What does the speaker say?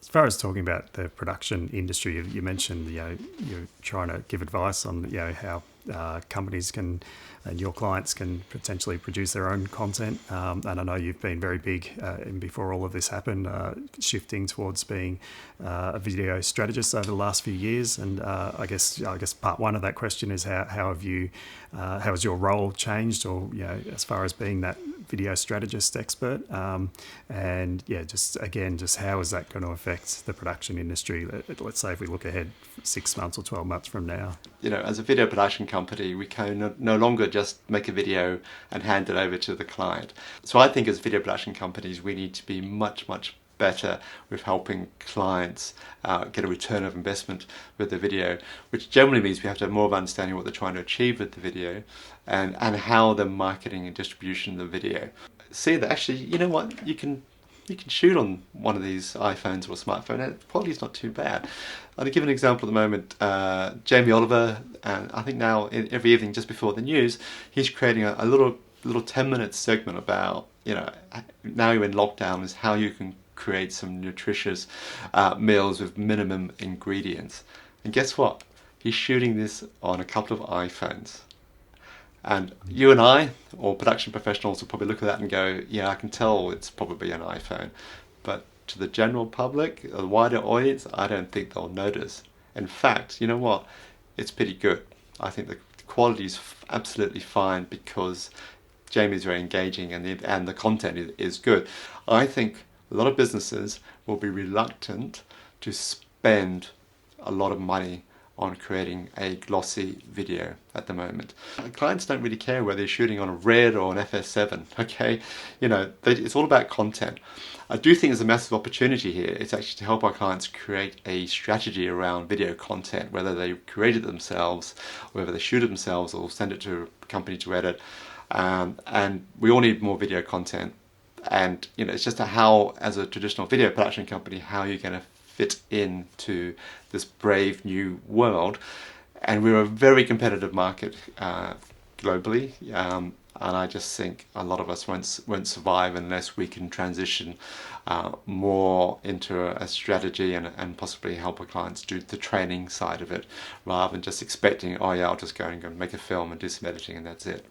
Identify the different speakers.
Speaker 1: As far as talking about the production industry, you mentioned you're trying to give advice on how companies can and your clients can potentially produce their own content. And I know you've been very big, and before all of this happened, shifting towards being a video strategist over the last few years. And I guess part one of that question is how has your role changed, or as far as being that video strategist expert, and just how is that going to affect the production industry? Let's say if we look ahead 6 months or 12 months from now.
Speaker 2: As a video production company, we can no longer just make a video and hand it over to the client. So I think as video production companies, we need to be much better with helping clients get a return of investment with the video, which generally means we have to have more of understanding what they're trying to achieve with the video and how they're marketing and distribution of the video. See that actually, you can shoot on one of these iPhones or smartphone, and the quality is not too bad. I'll give an example at the moment. Jamie Oliver, and I think now every evening just before the news, he's creating a little 10-minute segment about, now you're in lockdown, is how you can create some nutritious meals with minimum ingredients. And guess what? He's shooting this on a couple of iPhones. And you and I, or production professionals, will probably look at that and go, yeah, I can tell it's probably an iPhone. But to the general public, a wider audience, I don't think they'll notice. In fact, you know what? It's pretty good. I think the quality is absolutely fine because Jamie's very engaging and the content is good. I think a lot of businesses will be reluctant to spend a lot of money on creating a glossy video at the moment. Clients don't really care whether you're shooting on a Red or an FS7, okay? It's all about content. I do think there's a massive opportunity here. It's actually to help our clients create a strategy around video content, whether they create it themselves, whether they shoot it themselves or send it to a company to edit. And we all need more video content. And it's just how, as a traditional video production company, how you're going to fit into this brave new world. And we're a very competitive market globally, and I just think a lot of us won't survive unless we can transition more into a strategy and possibly help our clients do the training side of it, rather than just expecting, oh yeah, I'll just go and make a film and do some editing and that's it.